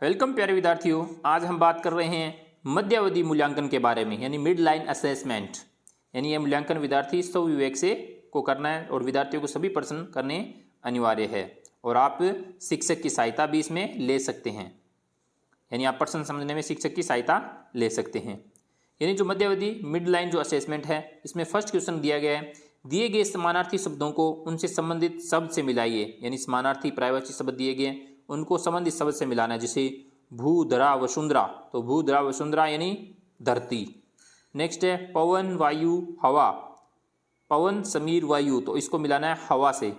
Welcome प्यारे विद्यार्थियों। आज हम बात कर रहे हैं मध्यावधि मूल्यांकन के बारे में, यानी मिड लाइन असेसमेंट। यानी यह मूल्यांकन विद्यार्थी स्वविवेक से को करना है और विद्यार्थियों को सभी प्रश्न करने अनिवार्य है और आप शिक्षक की सहायता भी इसमें ले सकते हैं। यानी आप प्रश्न समझने में शिक्षक की सहायता ले सकते हैं। यानी जो मध्यावधि मिड लाइन जो असेसमेंट है, इसमें फर्स्ट क्वेश्चन दिया गया है, दिए गए समानार्थी शब्दों को उनसे संबंधित शब्द से मिलाइए। यानी समानार्थी पर्यायवाची शब्द दिए गए, उनको संबंधित शब्द से मिलाना है। जैसे भू धरा वसुंधरा, तो भू धरा वसुंधरा यानी धरती। नेक्स्ट है पवन वायु हवा, पवन समीर वायु, तो इसको मिलाना है हवा से।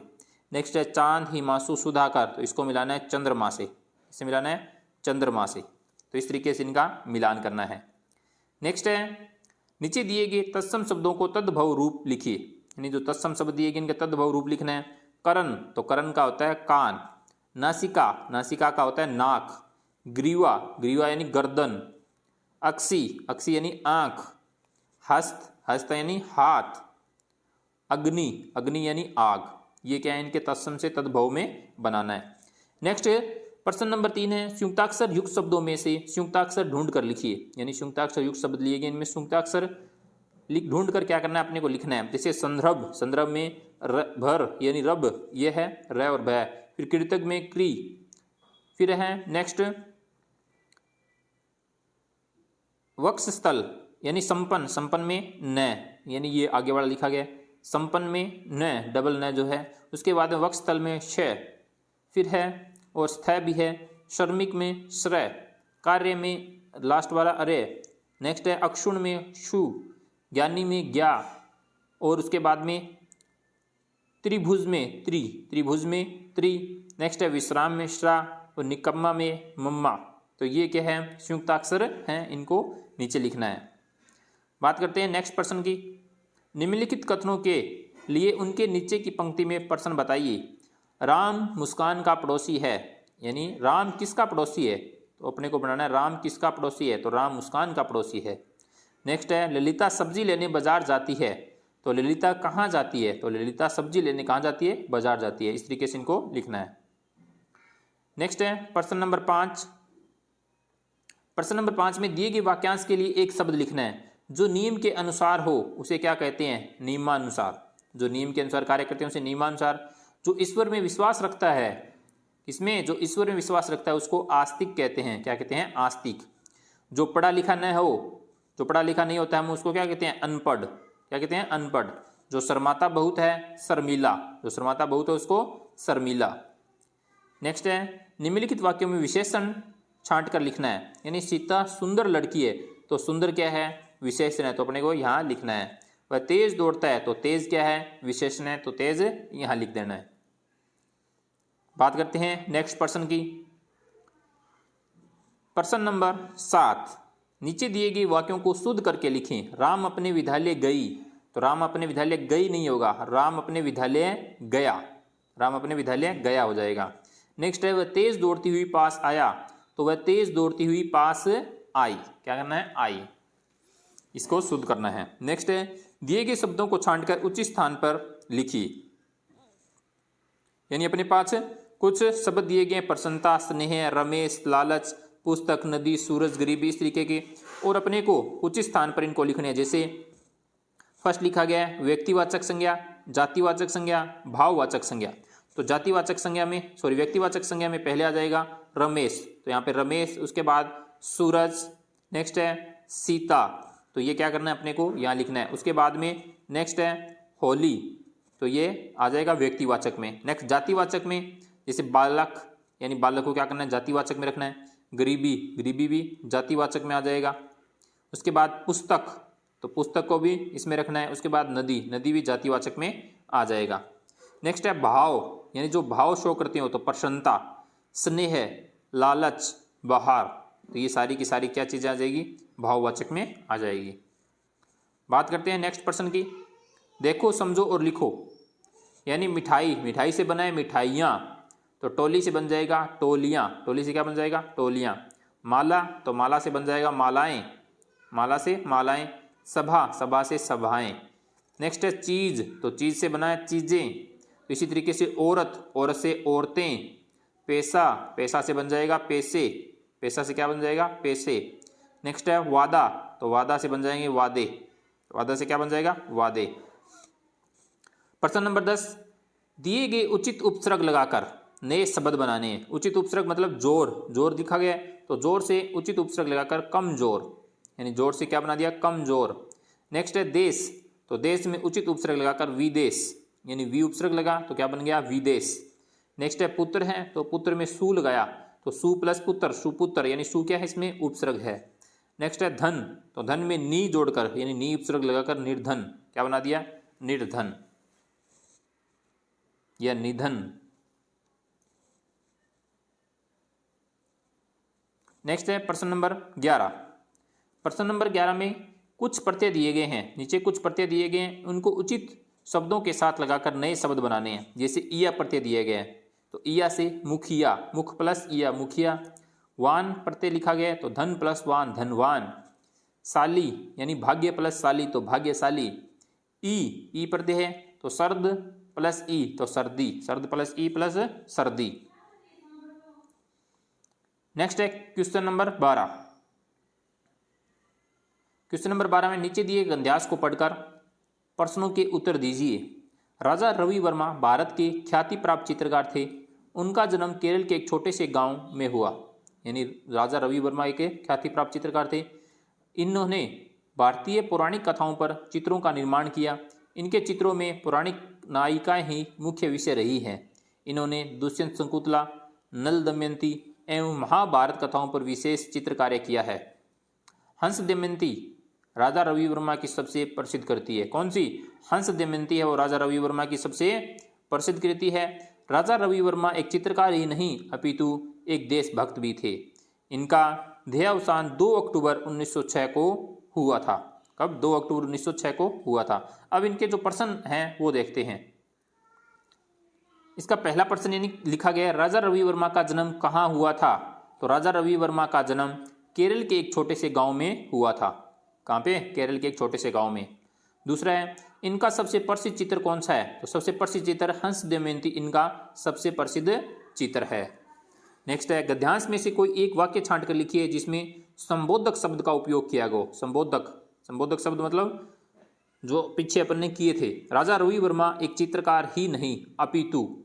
नेक्स्ट है चांद हिमांशु सुधाकर, तो इसको मिलाना है चंद्रमा से। इसे मिलाना है चंद्रमा से। तो इस तरीके से इनका मिलान करना है। नेक्स्ट है नीचे दिए गए तत्सम शब्दों को तद्भव रूप लिखिए। यानी जो तत्सम शब्द दिए गए इनका तद्भव रूप लिखना है। करण, तो करण का होता है कान। नासिका, नासिका का होता है नाक। ग्रीवा, ग्रीवा यानी गर्दन। अक्षी, अक्षी यानी आंख। हस्त, हस्त यानी हाथ। अग्नि, अग्नि यानी आग। ये क्या है, इनके तत्सम से तद्भव में बनाना है। नेक्स्ट प्रश्न नंबर 3 है संयुक्ताक्षर युक्त शब्दों में से संयुक्ताक्षर ढूंढ कर लिखिए। यानी संयुक्ताक्षर युक्त शब्द लिए गए, इनमें संयुक्ताक्षर ढूंढ कर क्या करना है, अपने को लिखना है। जैसे संदर्भ, संदर्भ में भर यानी रब, ये है र और भ। फिर कृतज्ञ में क्री। फिर है नेक्स्ट वक्षस्थल यानी संपन्न, संपन्न में न, यानी ये आगे वाला लिखा गया। संपन्न में न, डबल न जो है। उसके बाद में वक्षस्थल में श। फिर है और स्थ भी है। श्रमिक में श्रय। कार्य में लास्ट वाला अरे। नेक्स्ट है अक्षुण में शु। ज्ञानी में ज्ञा। और उसके बाद में त्रिभुज में त्रि, त्रिभुज में त्रि। नेक्स्ट है विश्राम में श्रा और निकम्मा में मम्मा। तो ये क्या है, संयुक्ताक्षर हैं, इनको नीचे लिखना है। बात करते हैं नेक्स्ट प्रश्न की। निम्नलिखित कथनों के लिए उनके नीचे की पंक्ति में प्रश्न बताइए। राम मुस्कान का पड़ोसी है, यानी राम किसका पड़ोसी है, तो अपने को बनाना है राम किसका पड़ोसी है, तो राम मुस्कान का पड़ोसी है। नेक्स्ट है ललिता सब्जी लेने बाजार जाती है, तो ललिता कहाँ जाती है, तो ललिता सब्जी लेने कहाँ जाती है, बाजार जाती है। इस तरीके से इनको लिखना है। नेक्स्ट है प्रश्न नंबर 5। प्रश्न नंबर 5 में दिए गए वाक्यांश के लिए एक शब्द लिखना है। जो नियम के अनुसार हो उसे क्या कहते हैं, नियमानुसार। जो नियम के अनुसार कार्य करते हैं उसे नियमानुसार। जो ईश्वर में विश्वास रखता है, इसमें जो ईश्वर में विश्वास रखता है उसको आस्तिक कहते हैं। क्या कहते हैं, आस्तिक। जो पढ़ा लिखा न हो, जो पढ़ा लिखा नहीं होता है, हम उसको क्या कहते हैं, अनपढ़। क्या कहते हैं, अनपढ़। जो शर्माता बहुत है, शर्मीला। जो शर्माता बहुत है उसको शर्मीला। नेक्स्ट है निम्नलिखित वाक्यों में विशेषण छांट कर लिखना है। यानी सीता सुंदर लड़की है, तो सुंदर क्या है, विशेषण है, तो अपने को यहाँ लिखना है। वह तेज दौड़ता है, तो तेज क्या है, विशेषण है, तो तेज यहाँ लिख देना है। बात करते हैं नेक्स्ट प्रश्न की। प्रश्न नंबर 7। नीचे दिए गए वाक्यों को शुद्ध करके लिखें। राम अपने विद्यालय गई, तो राम अपने विद्यालय गई नहीं होगा, राम अपने विद्यालय गया। राम अपने विद्यालय गया हो जाएगा। नेक्स्ट है वह तेज दौड़ती हुई पास आया, तो वह तेज दौड़ती हुई पास आई। क्या करना है, आई। इसको शुद्ध करना है। नेक्स्ट है दिए गए शब्दों को छांटकर उचित स्थान पर लिखिए। यानी अपने पास कुछ शब्द दिए गए, प्रसन्नता, स्नेह, रमेश, लालच, पुस्तक, नदी, सूरज, गरीबी, इस तरीके के, और अपने को उचित स्थान पर इनको लिखने हैं। जैसे फर्स्ट लिखा गया है व्यक्तिवाचक संज्ञा, जातिवाचक संज्ञा, भाववाचक संज्ञा। तो जातिवाचक संज्ञा में व्यक्तिवाचक संज्ञा में पहले आ जाएगा रमेश, तो यहाँ पे रमेश। उसके बाद सूरज। नेक्स्ट है सीता, तो ये क्या करना है, अपने को यहाँ लिखना है। उसके बाद में नेक्स्ट है होली, तो ये आ जाएगा व्यक्तिवाचक में। नेक्स्ट जातिवाचक में जैसे बालक, यानी बालक को क्या करना है, जातिवाचक में रखना है। गरीबी, गरीबी भी जातिवाचक में आ जाएगा। उसके बाद पुस्तक, तो पुस्तक को भी इसमें रखना है। उसके बाद नदी, नदी भी जातिवाचक में आ जाएगा। नेक्स्ट है भाव, यानी जो भाव शो करते हो, तो प्रसन्नता, स्नेह, लालच, बहार, तो ये सारी की सारी क्या चीज़ें आ जाएगी, भाववाचक में आ जाएगी। बात करते हैं नेक्स्ट प्रश्न की। देखो, समझो और लिखो। यानी मिठाई, मिठाई से बनाए मिठाइयाँ, तो टोली से बन जाएगा टोलियाँ। टोली से क्या बन जाएगा, टोलियाँ। माला, तो माला से बन जाएगा मालाएं, माला से मालाएं। सभा, सभा से सभाएं। नेक्स्ट है चीज़, तो चीज़ से बनाए चीज़ें। तो इसी तरीके से औरत, औरत से औरतें। पैसा, पैसा से बन जाएगा पैसे। पैसा से क्या बन जाएगा, पैसे। नेक्स्ट है वादा, तो वादा से बन जाएंगे वादे, वादा से क्या बन जाएगा, वादे। प्रश्न नंबर 10, दिए गए उचित उपसर्ग लगाकर नए शब्द बनाने हैं। उचित उपसर्ग मतलब जोर, जोर दिखा गया तो जोर से उचित उपसर्ग लगाकर कमजोर, यानी जोर से क्या बना दिया, कमजोर। नेक्स्ट है देश, तो देश में उचित उपसर्ग लगाकर विदेश, यानी वी उपसर्ग लगा तो क्या बन गया, विदेश। नेक्स्ट है पुत्र है, तो पुत्र में सु लगाया तो सु प्लस पुत्र, सुपुत्र, यानी सु क्या है, इसमें उपसर्ग है। नेक्स्ट है धन, तो धन में नी जोड़कर यानी नी उपसर्ग लगाकर निर्धन, क्या बना दिया, निर्धन या निधन। नेक्स्ट है प्रश्न नंबर 11। प्रश्न नंबर 11 में कुछ प्रत्यय दिए गए हैं, नीचे कुछ प्रत्यय दिए गए हैं, उनको उचित शब्दों के साथ लगाकर नए शब्द बनाने हैं। जैसे ईया प्रत्यय दिया गया है तो ईया से मुखिया, मुख प्लस ईया मुखिया। वान प्रत्यय लिखा गया है तो धन प्लस वान धनवान। साली यानी भाग्य प्लस साली तो भाग्यशाली। ई प्रत्यय है तो सर्द प्लस ई तो सर्दी, सर्द प्लस ई प्लस सर्दी। नेक्स्ट है क्वेश्चन नंबर 12। क्वेश्चन नंबर 12 में नीचे दिए गद्यांश को पढ़कर प्रश्नों के उत्तर दीजिए। राजा रवि वर्मा भारत के ख्याति प्राप्त चित्रकार थे। उनका जन्म केरल के एक छोटे से गांव में हुआ, यानी राजा रवि वर्मा एक ख्याति प्राप्त चित्रकार थे। इन्होंने भारतीय पौराणिक कथाओं पर चित्रों का निर्माण किया। इनके चित्रों में पौराणिक नायिकाएं ही मुख्य विषय रही हैं। इन्होंने दुष्यंत शकुंतला, नल दमयंती एवं महाभारत कथाओं पर विशेष चित्र कार्य किया है। हंस दमयंती राजा रवि वर्मा की सबसे प्रसिद्ध कृति है। कौन सी? हंस दमयंती है वो राजा रवि वर्मा की सबसे प्रसिद्ध कृति है। राजा रवि वर्मा एक चित्रकार ही नहीं अपितु एक देशभक्त भी थे। इनका देहावसान 2 अक्टूबर 1906 को हुआ था। कब? 2 अक्टूबर 1906 को हुआ था। अब इनके जो प्रश्न हैं वो देखते हैं। इसका पहला प्रश्न यानी लिखा गया है, राजा रवि वर्मा का जन्म कहाँ हुआ था? तो राजा रवि वर्मा का जन्म केरल के एक छोटे से गांव में हुआ था। कहाँ पे? केरल के एक छोटे से गांव में। दूसरा है, इनका सबसे प्रसिद्ध चित्र कौन सा है? तो सबसे प्रसिद्ध चित्र हंस दमयंती इनका सबसे प्रसिद्ध चित्र है। नेक्स्ट है, गद्यांश में से कोई एक वाक्य छांट कर लिखिए जिसमें संबोधक शब्द का उपयोग किया गया। संबोधक शब्द मतलब जो पीछे अपन ने किए थे। राजा रवि वर्मा एक चित्रकार ही नहीं अपितु,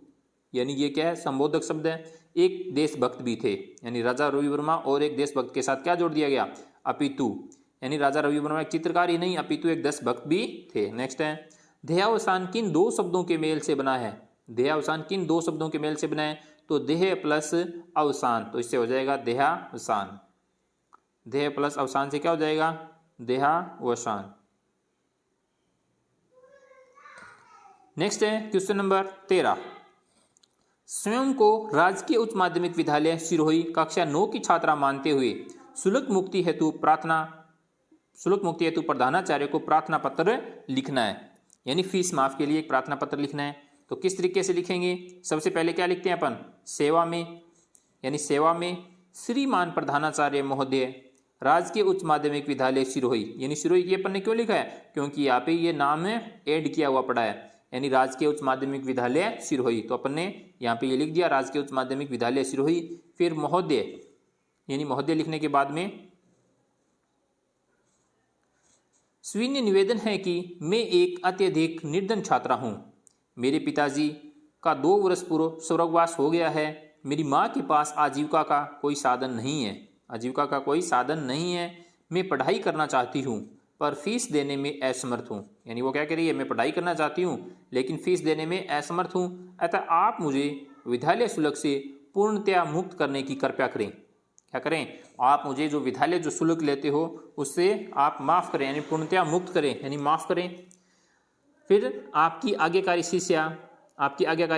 यानी ये क्या है? संबोधक शब्द है। एक देशभक्त भी थे, यानी राजा रवि वर्मा और एक देशभक्त के साथ क्या जोड़ दिया गया? अपितु, यानी राजा रवि वर्मा एक चित्रकार ही नहीं अपितु एक देशभक्त भी थे। नेक्स्ट है, देहावसान किन 2 शब्दों के मेल से बना है? देहावसान किन 2 शब्दों के मेल से बना है? तो देह प्लस अवसान, तो इससे हो जाएगा देहावसान। देह प्लस अवसान से क्या हो जाएगा? देहावसान। नेक्स्ट है क्वेश्चन नंबर 13। स्वयं को राजकीय उच्च माध्यमिक विद्यालय सिरोही कक्षा 9 की छात्रा मानते हुए शुल्क मुक्ति हेतु प्रधानाचार्य को प्रार्थना पत्र लिखना है, यानी फीस माफ के लिए एक प्रार्थना पत्र लिखना है। तो किस तरीके से लिखेंगे? सबसे पहले क्या लिखते हैं अपन? सेवा में, यानी सेवा में श्रीमान प्रधानाचार्य महोदय राजकीय उच्च माध्यमिक विद्यालय सिरोही, यानी सिरोही ये अपन ने क्यों लिखा है? क्योंकि यहाँ पे ये नाम ऐड किया हुआ पड़ा है, यानी राजकीय उच्च माध्यमिक विद्यालय सिरोही। तो अपन ने यहाँ पे ये लिख दिया राजकीय उच्च माध्यमिक विद्यालय सिरोही। फिर महोदय, यानी महोदय लिखने के बाद में स्वीय निवेदन है कि मैं एक अत्यधिक निर्धन छात्रा हूँ। मेरे पिताजी का 2 वर्ष पूर्व स्वर्गवास हो गया है। मेरी माँ के पास आजीविका का कोई साधन नहीं है। मैं पढ़ाई करना चाहती हूँ पर फीस देने में असमर्थ हूँ। यानी वो क्या कह रही है? मैं पढ़ाई करना चाहती हूँ लेकिन फीस देने में असमर्थ हूँ। अतः आप मुझे विद्यालय शुल्क से पूर्णतया मुक्त करने की कृपया करें। क्या करें? आप मुझे जो विद्यालय जो शुल्क लेते हो उससे आप माफ़ करें, यानी पूर्णतया मुक्त करें, यानी माफ़ करें। फिर आपकी आज्ञाकारी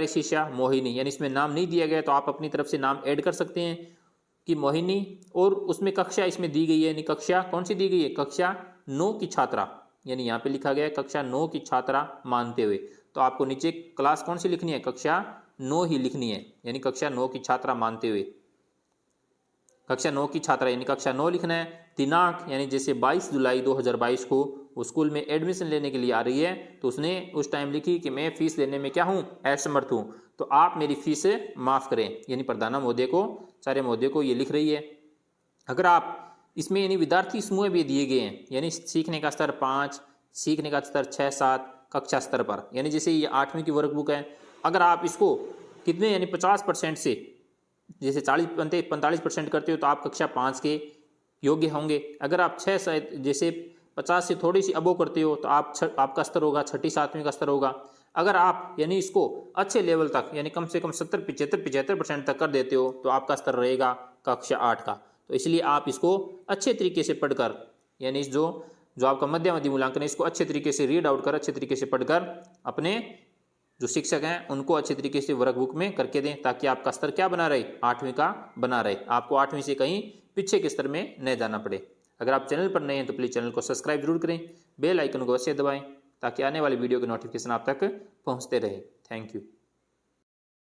शिष्या मोहिनी, यानी इसमें नाम नहीं दिया गया तो आप अपनी तरफ से नाम ऐड कर सकते हैं कि मोहिनी, और उसमें कक्षा इसमें दी गई है, यानी कक्षा कौन सी दी गई है? कक्षा 9 की छात्रा, यानी यहाँ पे लिखा गया है कक्षा 9 की छात्रा मानते हुए। तो आपको नीचे क्लास कौन सी लिखनी है? कक्षा 9 ही लिखनी है, यानी कक्षा 9 की छात्रा मानते हुए। कक्षा 9 की छात्रा यानी कक्षा 9 लिखना है। दिनांक यानी जैसे 22 जुलाई 2022 को वो स्कूल में एडमिशन लेने के लिए आ रही है तो उसने उस टाइम लिखी कि मैं फीस देने में क्या हूँ? असमर्थ हूँ, तो आप मेरी फीस माफ़ करें, यानी प्रधाना महोदय को, सारे महोदय को ये लिख रही है। अगर आप इसमें यानी विद्यार्थी समूह भी दिए गए हैं, यानी सीखने का स्तर 5, सीखने का स्तर 6, 7 कक्षा स्तर पर, यानी जैसे ये 8वीं की वर्कबुक है, अगर आप इसको कितने यानी 50% से जैसे 40-45% करते हो तो आप कक्षा 5 के योग्य होंगे। अगर आप 6 जैसे 50 से थोड़ी सी अबो करते हो तो आपका स्तर होगा 6ठी 7वीं का स्तर होगा। अगर आप यानी इसको अच्छे लेवल तक यानी कम से कम 70-75% तक कर देते हो तो आपका स्तर रहेगा कक्षा 8 का। तो इसलिए आप इसको अच्छे तरीके से पढ़कर यानी जो आपका मध्यावधि मूल्यांकन है इसको अच्छे तरीके से रीड आउट कर अच्छे तरीके से पढ़कर अपने जो शिक्षक हैं उनको अच्छे तरीके से वर्कबुक में करके दें, ताकि आपका स्तर क्या बना रहे, 8वीं का बना रहे, आपको 8वीं से कहीं पीछे के स्तर में न जाना पड़े। अगर आप चैनल पर नए हैं तो प्लीज़ चैनल को सब्सक्राइब जरूर करें, बेल आइकन को अवश्य दबाएं ताकि आने वाली वीडियो के नोटिफिकेशन आप तक पहुंचते रहे। Thank you.